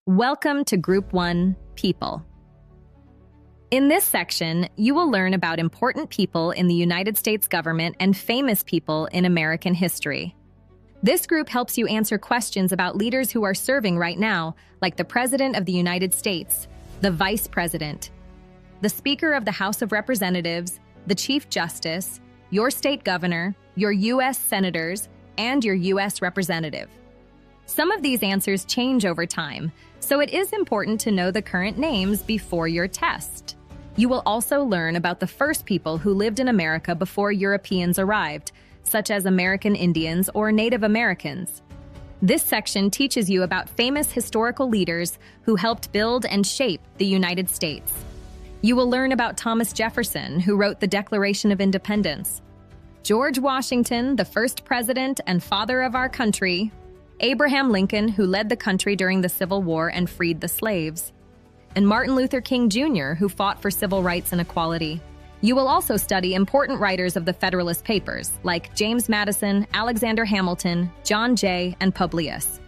Welcome to Group 1, People. In this section, you will learn about important people in the United States government and famous people in American history. This group helps you answer questions about leaders who are serving right now, like the President of the United States, the Vice President, the Speaker of the House of Representatives, the Chief Justice, your state governor, your U.S. senators, and your U.S. representative. Some of these answers change over time, so it is important to know the current names before your test. You will also learn about the first people who lived in America before Europeans arrived, such as American Indians or Native Americans. This section teaches you about famous historical leaders who helped build and shape the United States. You will learn about Thomas Jefferson, who wrote the Declaration of Independence, George Washington, the first president and father of our country, Abraham Lincoln, who led the country during the Civil War and freed the slaves, and Martin Luther King Jr., who fought for civil rights and equality. You will also study important writers of the Federalist Papers, like James Madison, Alexander Hamilton, John Jay, and Publius.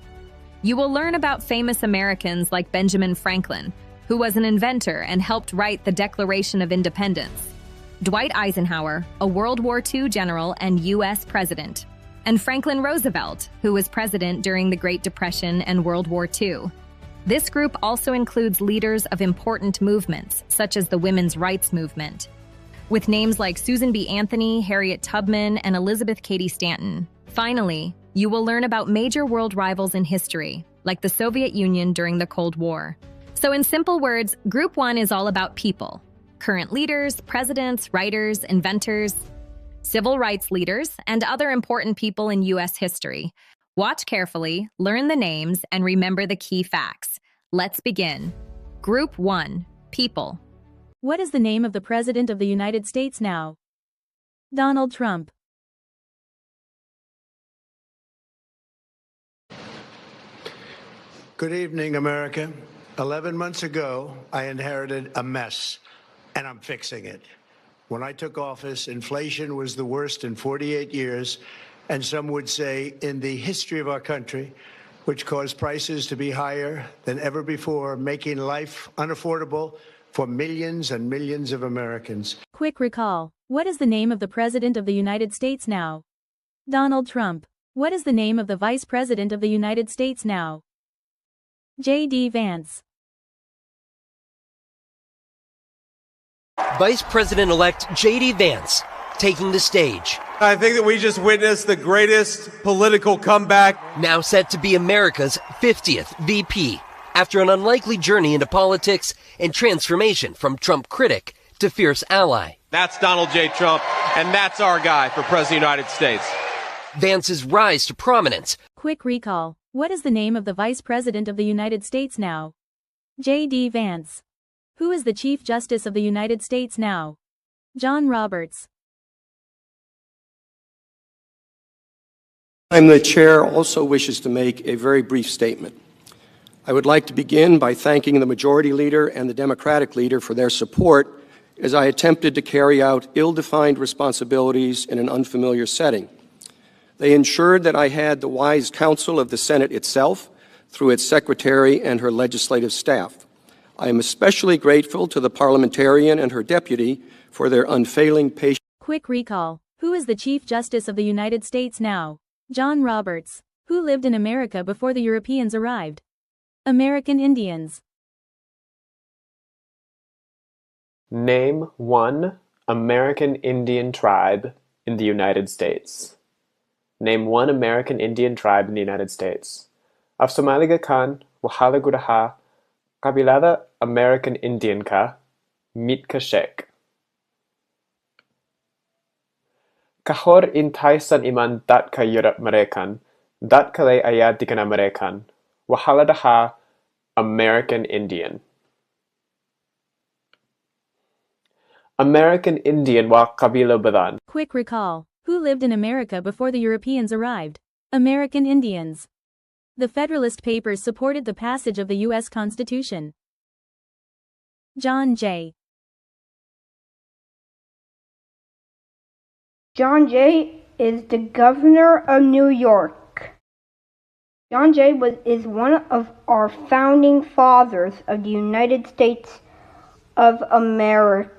You will learn about famous Americans like Benjamin Franklin, who was an inventor and helped write the Declaration of Independence, Dwight Eisenhower, a World War II general and U.S. president, and Franklin Roosevelt, who was president during the Great Depression and World War II. This group also includes leaders of important movements, such as the women's rights movement, with names like Susan B. Anthony, Harriet Tubman, and Elizabeth Cady Stanton. Finally, you will learn about major world rivals in history, like the Soviet Union during the Cold War. So in simple words, Group 1 is all about people: current leaders, presidents, writers, inventors, civil rights leaders, and other important people in U.S. history. Watch carefully, learn the names, and remember the key facts. Let's begin. Group 1, People. What is the name of the President of the United States now? Donald Trump. Good evening, America. 11 months ago, I inherited a mess, and I'm fixing it. When I took office, inflation was the worst in 48 years, and some would say in the history of our country, which caused prices to be higher than ever before, making life unaffordable for millions and millions of Americans. Quick recall. What is the name of the President of the United States now? Donald Trump. What is the name of the Vice President of the United States now? J.D. Vance. Vice President-elect J.D. Vance taking the stage. I think that we just witnessed the greatest political comeback. Now set to be America's 50th VP after an unlikely journey into politics and transformation from Trump critic to fierce ally. That's Donald J. Trump, and that's our guy for President of the United States. Vance's rise to prominence. Quick recall. What is the name of the Vice President of the United States now? J.D. Vance. Who is the Chief Justice of the United States now? John Roberts. The chair also wishes to make a very brief statement. I would like to begin by thanking the Majority Leader and the Democratic Leader for their support as I attempted to carry out ill-defined responsibilities in an unfamiliar setting. They ensured that I had the wise counsel of the Senate itself through its secretary and her legislative staff. I am especially grateful to the parliamentarian and her deputy for their unfailing patience. Quick recall. Who is the Chief Justice of the United States now? John Roberts. Who lived in America before the Europeans arrived? American Indians. Name one American Indian tribe in the United States. Name one American Indian tribe in the United States. Af Somaliga kan, wahala gudaha, kabilada American Indian ka, Mitka Shek. Kahor intaisan iman dat ka Europe Merekan, dat kale ayat di ka na Merekan, wahala daha American Indian. American Indian wa kabila badan. Quick recall. Who lived in America before the Europeans arrived? American Indians. The Federalist Papers supported the passage of the U.S. Constitution. John Jay. John Jay is the governor of New York. John Jay is one of our founding fathers of the United States of America.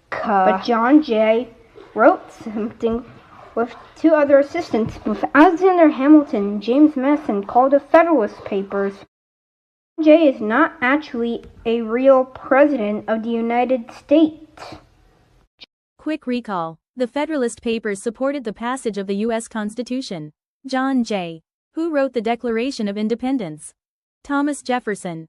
But John Jay wrote something with two other assistants, with Alexander Hamilton and James Madison, called the Federalist Papers. John Jay is not actually a real president of the United States. Quick recall. The Federalist Papers supported the passage of the U.S. Constitution. John Jay. Who wrote the Declaration of Independence? Thomas Jefferson.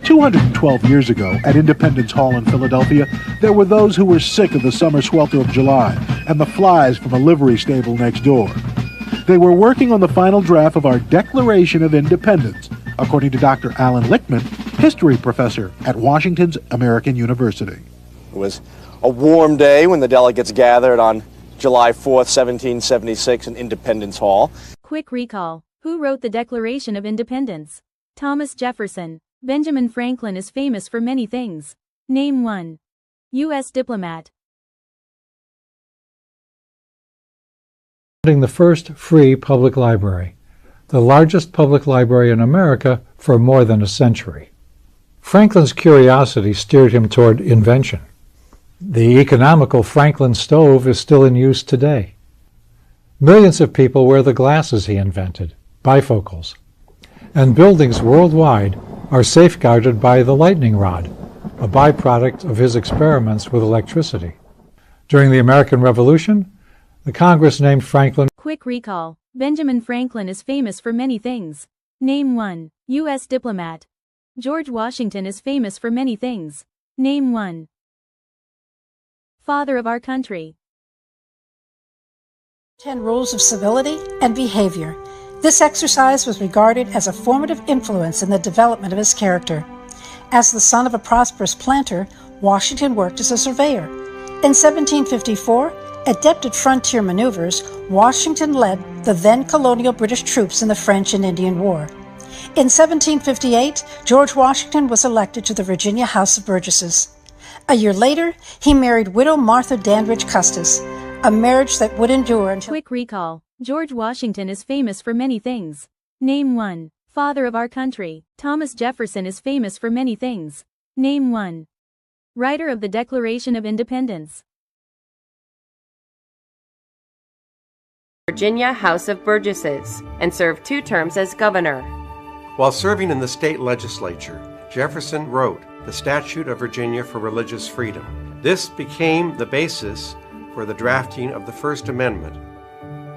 212 years ago, at Independence Hall in Philadelphia, there were those who were sick of the summer swelter of July and the flies from a livery stable next door. They were working on the final draft of our Declaration of Independence, according to Dr. Alan Lichtman, history professor at Washington's American University. It was a warm day when the delegates gathered on July 4th, 1776 in Independence Hall. Quick recall. Who wrote the Declaration of Independence? Thomas Jefferson. Benjamin Franklin is famous for many things. Name one. U.S. diplomat. The first free public library, the largest public library in America for more than a century. Franklin's curiosity steered him toward invention. The economical Franklin stove is still in use today. Millions of people wear the glasses he invented, bifocals. And buildings worldwide are safeguarded by the lightning rod, a byproduct of his experiments with electricity. During the American Revolution, the Congress named Franklin. Quick recall. Benjamin Franklin is famous for many things. Name one. U.S. diplomat. George Washington is famous for many things. Name one. Father of our country. 10 Rules of Civility and Behavior. This exercise was regarded as a formative influence in the development of his character. As the son of a prosperous planter, Washington worked as a surveyor. In 1754, adept at frontier maneuvers, Washington led the then colonial British troops in the French and Indian War. In 1758, George Washington was elected to the Virginia House of Burgesses. A year later, he married widow Martha Dandridge Custis, a marriage that would endure until... Quick recall. George Washington is famous for many things. Name one. Father of our country. Thomas Jefferson is famous for many things. Name one. Writer of the Declaration of Independence. Virginia House of Burgesses, and served 2 terms as governor. While serving in the state legislature, Jefferson wrote the Statute of Virginia for Religious Freedom. This became the basis for the drafting of the First Amendment.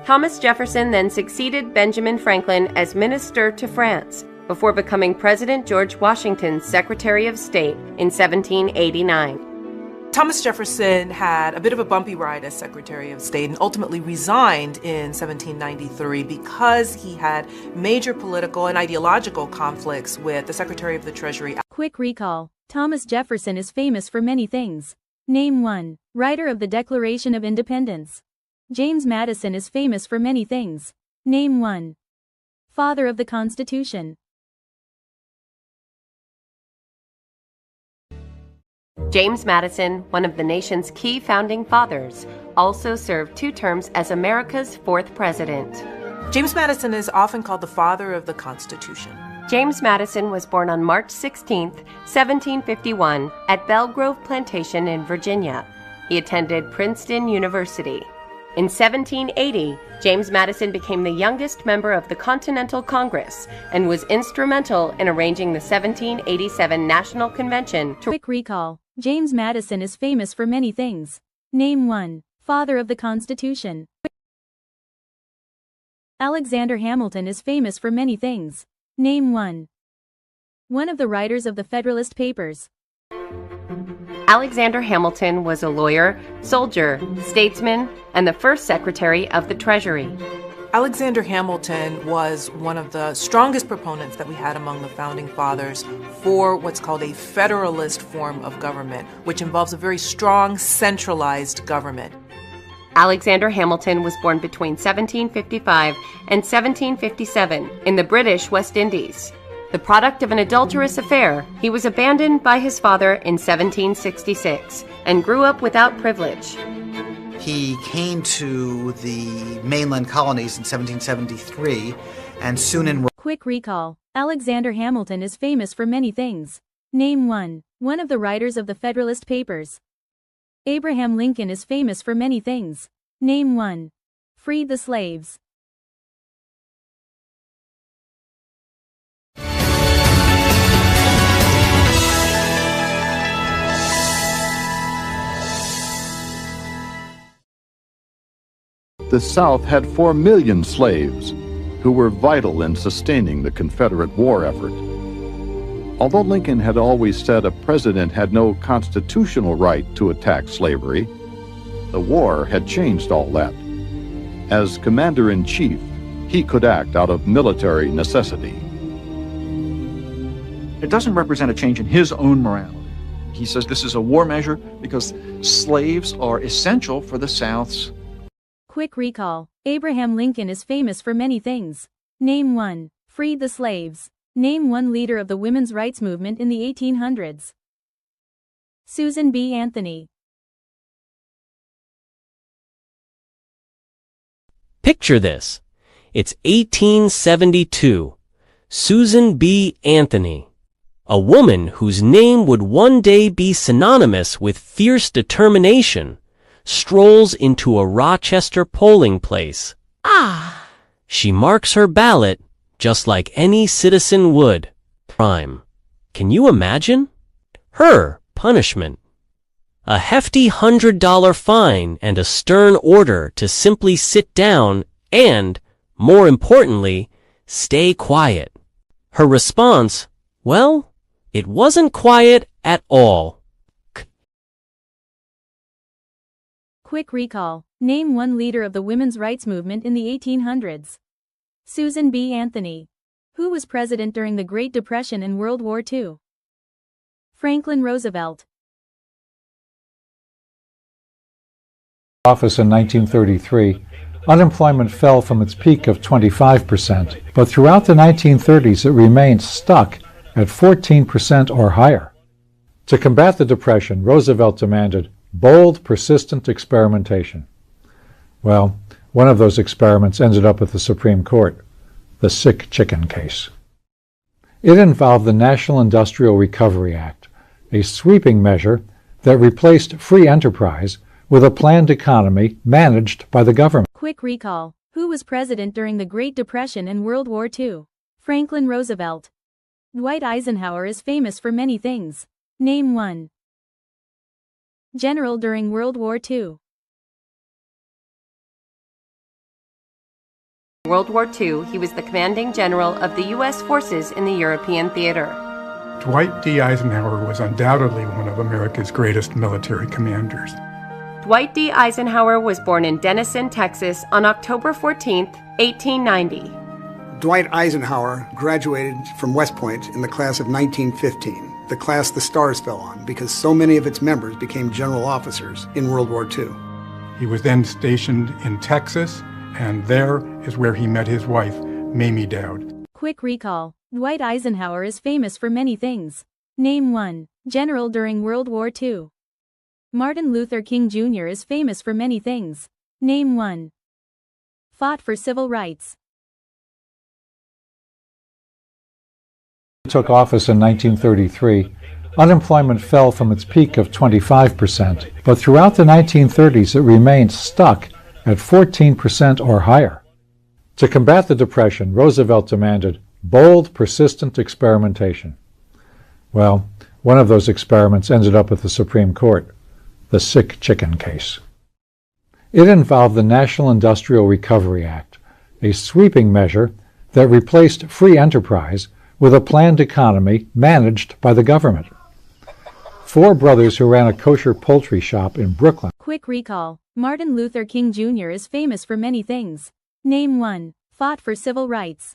Thomas Jefferson then succeeded Benjamin Franklin as minister to France, before becoming President George Washington's Secretary of State in 1789. Thomas Jefferson had a bit of a bumpy ride as Secretary of State and ultimately resigned in 1793 because he had major political and ideological conflicts with the Secretary of the Treasury. Quick recall. Thomas Jefferson is famous for many things. Name one. Writer of the Declaration of Independence. James Madison is famous for many things. Name one. Father of the Constitution. James Madison, one of the nation's key founding fathers, also served 2 terms as America's 4th president. James Madison is often called the father of the Constitution. James Madison was born on March 16, 1751, at Belgrove Plantation in Virginia. He attended Princeton University. In 1780, James Madison became the youngest member of the Continental Congress and was instrumental in arranging the 1787 National Convention. Quick recall. James Madison is famous for many things. Name one. Father of the Constitution. Alexander Hamilton is famous for many things. Name one. One of the writers of the Federalist Papers. Alexander Hamilton was a lawyer, soldier, statesman, and the first Secretary of the Treasury. Alexander Hamilton was one of the strongest proponents that we had among the Founding Fathers for what's called a federalist form of government, which involves a very strong, centralized government. Alexander Hamilton was born between 1755 and 1757 in the British West Indies. The product of an adulterous affair, he was abandoned by his father in 1766 and grew up without privilege. He came to the mainland colonies in 1773 and soon enrolled. Quick recall. Alexander Hamilton is famous for many things. Name one. One of the writers of the Federalist Papers. Abraham Lincoln is famous for many things. Name one. Freed the slaves. The South had 4 million slaves who were vital in sustaining the Confederate war effort. Although Lincoln had always said a president had no constitutional right to attack slavery, the war had changed all that. As commander-in-chief, he could act out of military necessity. It doesn't represent a change in his own morality. He says this is a war measure because slaves are essential for the South's. Quick recall. Abraham Lincoln is famous for many things. Name one. Freed the slaves. Name one leader of the women's rights movement in the 1800s. Susan B. Anthony. Picture this. It's 1872. Susan B. Anthony, a woman whose name would one day be synonymous with fierce determination, strolls into a Rochester polling place. She marks her ballot just like any citizen would. Crime. Can you imagine? Her punishment. A hefty $100 fine and a stern order to simply sit down and, more importantly, stay quiet. Her response, well, it wasn't quiet at all. Quick recall. Name one leader of the women's rights movement in the 1800s. Susan B. Anthony. Who was president during the Great Depression and World War II? Franklin Roosevelt. Office in 1933, unemployment fell from its peak of 25%, but throughout the 1930s it remained stuck at 14% or higher. To combat the Depression, Roosevelt demanded bold, persistent experimentation. Well, one of those experiments ended up at the Supreme Court, the sick chicken case. It involved the National Industrial Recovery Act, a sweeping measure that replaced free enterprise with a planned economy managed by the government. Quick recall. Who was president during the Great Depression and World War II? Franklin Roosevelt. Dwight Eisenhower is famous for many things. Name one. General during World War II. World War II, he was the commanding general of the U.S. forces in the European theater. Dwight D. Eisenhower was undoubtedly one of America's greatest military commanders. Dwight D. Eisenhower was born in Denison, Texas on October 14, 1890. Dwight Eisenhower graduated from West Point in the class of 1915, the class the stars fell on because so many of its members became general officers in World War II. He was then stationed in Texas, and there is where he met his wife, Mamie Dowd. Quick recall. Dwight Eisenhower is famous for many things. Name one. General during World War II. Martin Luther King Jr. is famous for many things. Name one. Fought for civil rights. Took office in 1933, unemployment fell from its peak of 25%, but throughout the 1930s it remained stuck at 14% or higher. To combat the Depression, Roosevelt demanded bold, persistent experimentation. Well, one of those experiments ended up at the Supreme Court, the sick chicken case. It involved the National Industrial Recovery Act, a sweeping measure that replaced free enterprise with a planned economy managed by the government. Four brothers who ran a kosher poultry shop in Brooklyn. Quick recall. Martin Luther King Jr. is famous for many things. Name one. Fought for civil rights.